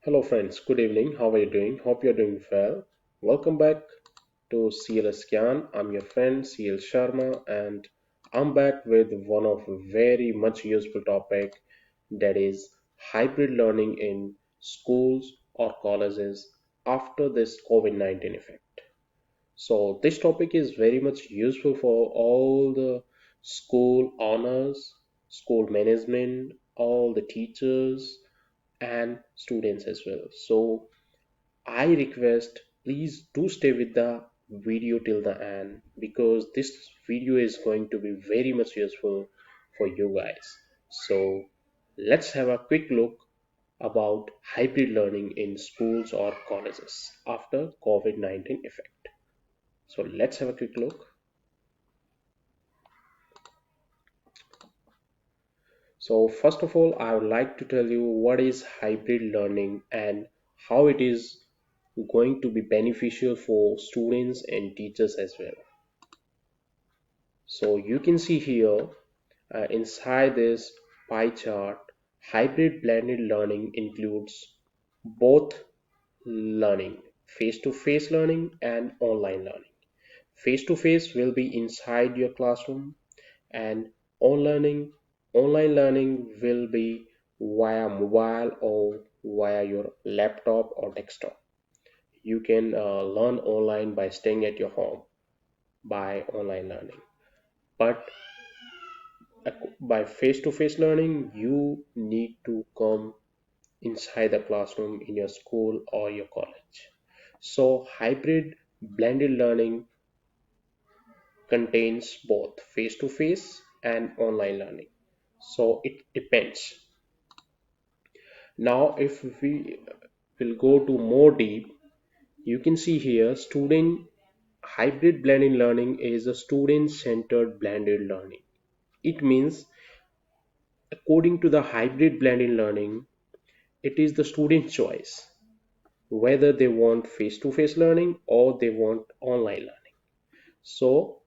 Hello friends, good evening. How are you doing? Hope you're doing well. Welcome back to CLS Gyan. I'm your friend CL Sharma and I'm back with one of very much useful topic, that is hybrid learning in schools or colleges after this COVID-19 effect. So this topic is very much useful for all the school owners, school management, all the teachers and students as well. So I request please do stay with the video till the end because this video is going to be very much useful for you guys. So let's have a quick look about hybrid learning in schools or colleges after COVID-19 effect. So let's have a quick look. So first of all, I would like to tell you what is hybrid learning and how it is going to be beneficial for students and teachers as well. So you can see here inside this pie chart, hybrid blended learning includes both learning, face-to-face learning and online learning. Face-to-face will be inside your classroom and online learning will be via mobile or via your laptop or desktop. You can learn online by staying at your home by online learning, but by face-to-face learning you need to come inside the classroom in your school or your college. So hybrid blended learning contains both face-to-face and online learning, so it depends. Now if we will go to more deep, you can see here student hybrid blended learning is a student centered blended learning. It means according to the hybrid blended learning, it is the student choice whether they want face-to-face learning or they want online learning. So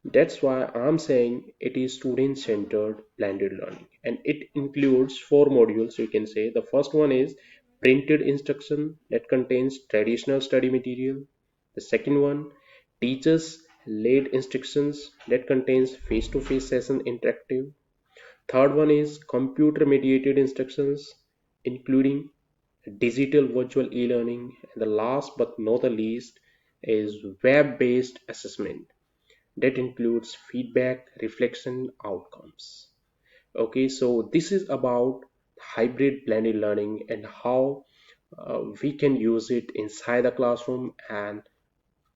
that's why I'm saying it is student-centered blended learning, and it includes four modules. You can say the first one is printed instruction that contains traditional study material. The second one, teachers led instructions that contains face-to-face session interactive. Third one is computer mediated instructions including digital virtual e-learning. And the last but not the least is web-based assessment that includes feedback, reflection, outcomes. Okay, so this is about hybrid blended learning and how we can use it inside the classroom and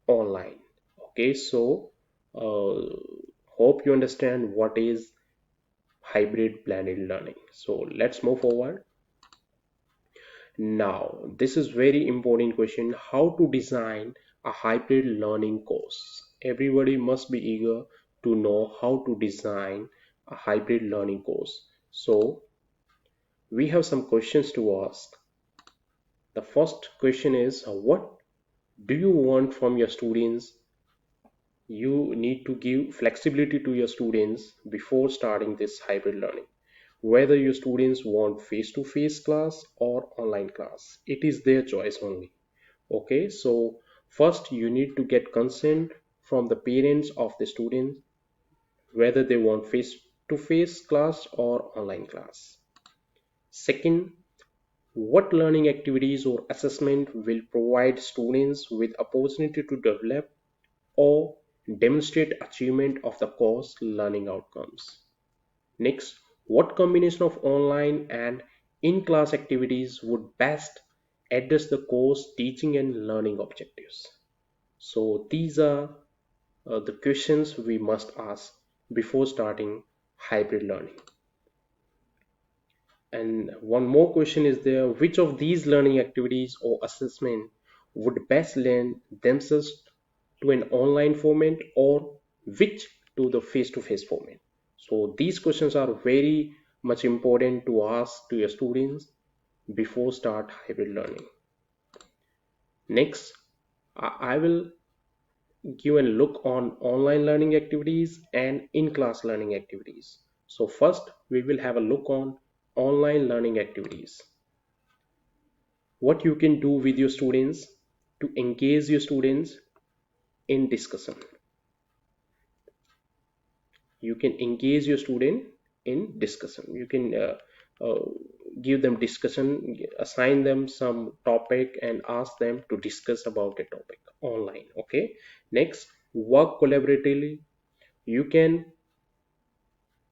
online. Okay, so uh, hope you understand what is hybrid blended learning. So let's move forward. Now, this is very important question, how to design a hybrid learning course. Everybody must be eager to know how to design a hybrid learning course. So, we have some questions to ask. The first question is, what do you want from your students? You need to give flexibility to your students before starting this hybrid learning. Whether your students want face-to-face class or online class, it is their choice only. Okay, so first you need to get consent from the parents of the students whether they want face-to-face class or online class. Second, what learning activities or assessment will provide students with opportunity to develop or demonstrate achievement of the course learning outcomes. Next, what combination of online and in-class activities would best address the course teaching and learning objectives? So these are the questions we must ask before starting hybrid learning. And one more question is there, which of these learning activities or assessment would best lend themselves to an online format or which to the face-to-face format? So these questions are very much important to ask to your students before start hybrid learning. Next, I will give a look on online learning activities and in-class learning activities. So first, we will have a look on online learning activities. What you can do with your students to engage your students in discussion. You can engage your student in discussion. You can uh, give them discussion, assign them some topic and ask them to discuss about a topic online. Okay, next, work collaboratively. You can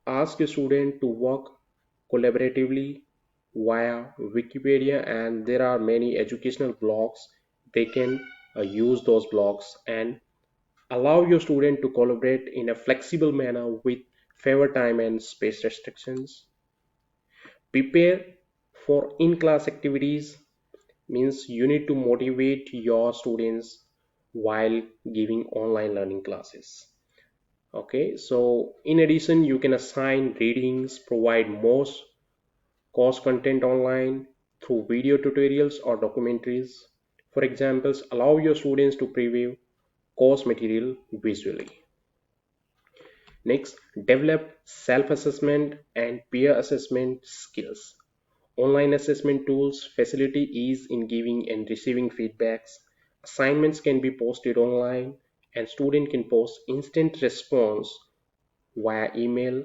ask your student to work collaboratively via Wikipedia, and there are many educational blogs. They can use those blogs and allow your student to collaborate in a flexible manner with favor time and space restrictions. Prepare for in-class activities, means you need to motivate your students while giving online learning classes. Okay, so in addition, you can assign readings, provide more course content online through video tutorials or documentaries. For examples, allow your students to preview course material visually. Next, develop self-assessment and peer assessment skills. Online assessment tools facilitate ease in giving and receiving feedbacks. Assignments can be posted online and student can post instant response via email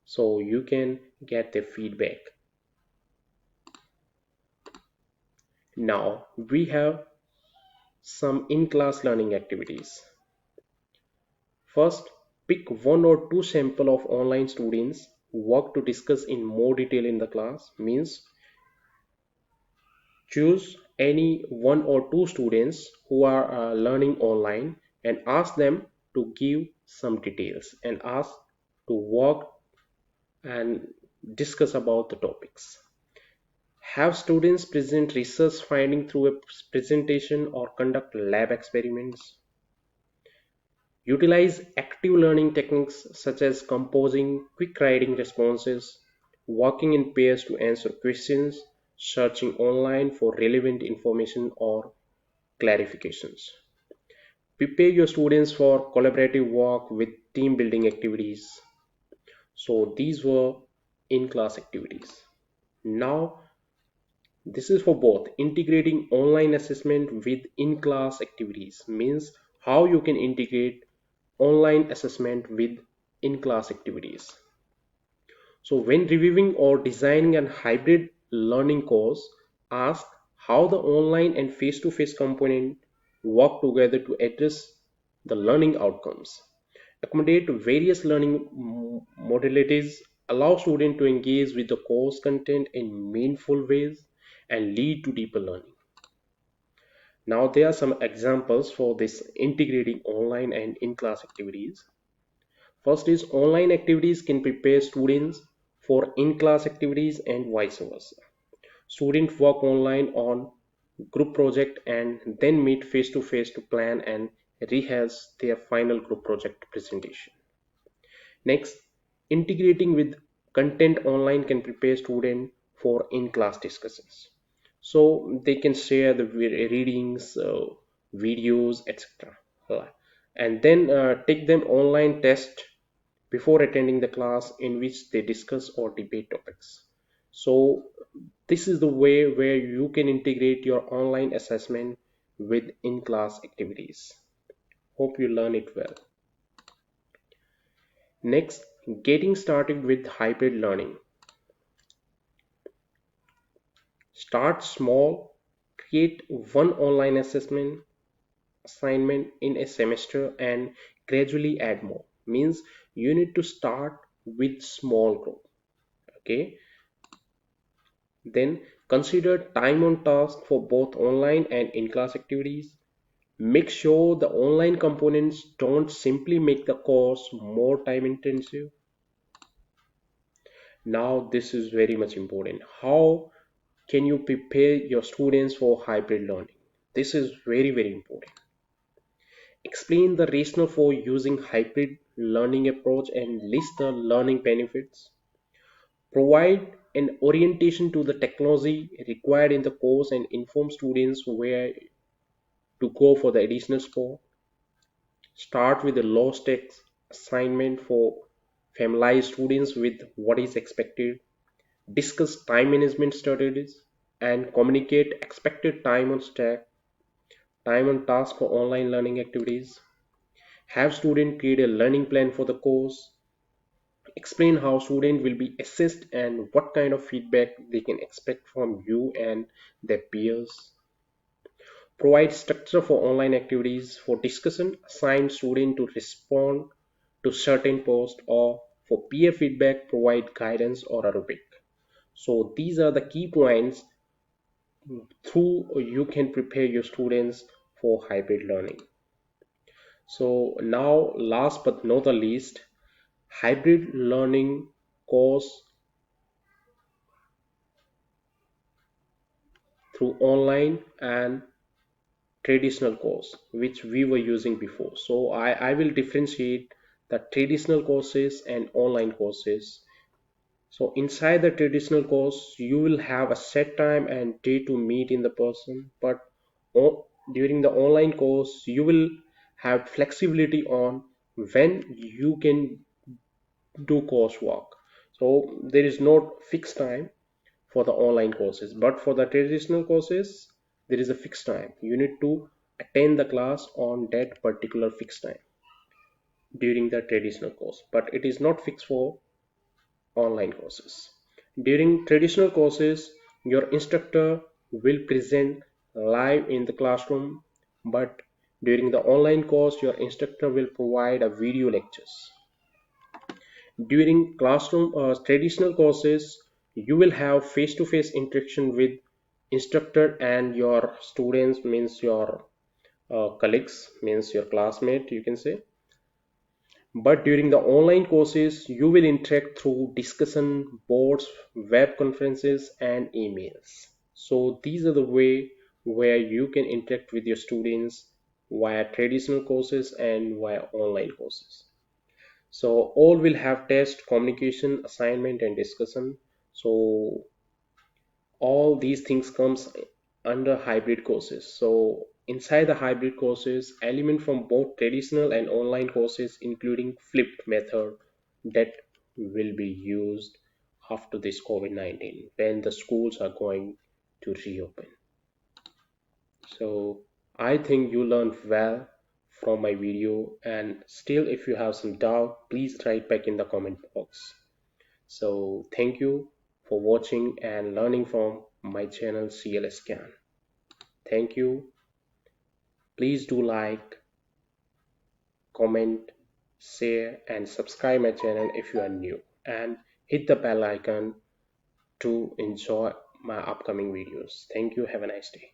so you can get the feedback. Now we have some in-class learning activities. First, pick one or two sample of online students work to discuss in more detail in the class. Means choose any one or two students who are learning online and ask them to give some details and ask to work and discuss about the topics. Have students present research finding through a presentation or conduct lab experiments. Utilize active learning techniques such as composing, quick writing responses, working in pairs to answer questions, searching online for relevant information or clarifications. Prepare your students for collaborative work with team building activities. So these were in-class activities. Now this is for both integrating online assessment with in-class activities, means how you can integrate online assessment with in-class activities. So when reviewing or designing a hybrid learning course, ask how the online and face-to-face component work together to address the learning outcomes. Accommodate various learning modalities, allow students to engage with the course content in meaningful ways and lead to deeper learning. Now there are some examples for this integrating online and in-class activities. First is online activities can prepare students for in-class activities and vice versa. Students work online on group project and then meet face to face to plan and rehearse their final group project presentation. Next, integrating with content online can prepare students for in-class discussions. So they can share the readings, videos, etc. And then take them online test before attending the class in which they discuss or debate topics. So this is the way where you can integrate your online assessment with in-class activities. Hope you learn it well. Next, getting started with hybrid learning. Start small, create one online assessment assignment in a semester and gradually add more. Means you need to start with small group. Okay, then consider time on task for both online and in-class activities. Make sure the online components don't simply make the course more time intensive. Now this is very much important. How can you prepare your students for hybrid learning? This is very important. Explain the rationale for using hybrid learning approach and list the learning benefits. Provide an orientation to the technology required in the course and inform students where to go for the additional support. Start with a low stakes assignment for familiarize students with what is expected. Discuss time management strategies. and communicate expected time on task for online learning activities, have student create a learning plan for the course, explain how student will be assessed and what kind of feedback they can expect from you and their peers, provide structure for online activities for discussion, assign student to respond to certain posts, or for peer feedback, provide guidance or a rubric. So these are the key points through you can prepare your students for hybrid learning. So now last but not the least, hybrid learning course through online and traditional course which we were using before. So I will differentiate the traditional courses and online courses. So inside the traditional course, you will have a set time and day to meet in the person, but during the online course, you will have flexibility on when you can do coursework. So there is no fixed time for the online courses, but for the traditional courses, there is a fixed time. You need to attend the class on that particular fixed time during the traditional course, but it is not fixed for online courses. During traditional courses, your instructor will present live in the classroom, but during the online course, your instructor will provide a video lectures. During classroom traditional courses, you will have face-to-face interaction with instructor and your students, means your colleagues, means your classmate, you can say. But during the online courses, you will interact through discussion boards, web conferences, and emails. So these are the way where you can interact with your students via traditional courses and via online courses. So all will have test, communication, assignment, and discussion. So all these things comes under hybrid courses. So inside the hybrid courses, element from both traditional and online courses, including flipped method, that will be used after this COVID-19 when the schools are going to reopen. So I think you learned well from my video, and still if you have some doubt, please write back in the comment box. So thank you for watching and learning from my channel CLS Can. Thank you. Please do like, comment, share, and subscribe my channel if you are new, and hit the bell icon to enjoy my upcoming videos. Thank you. Have a nice day.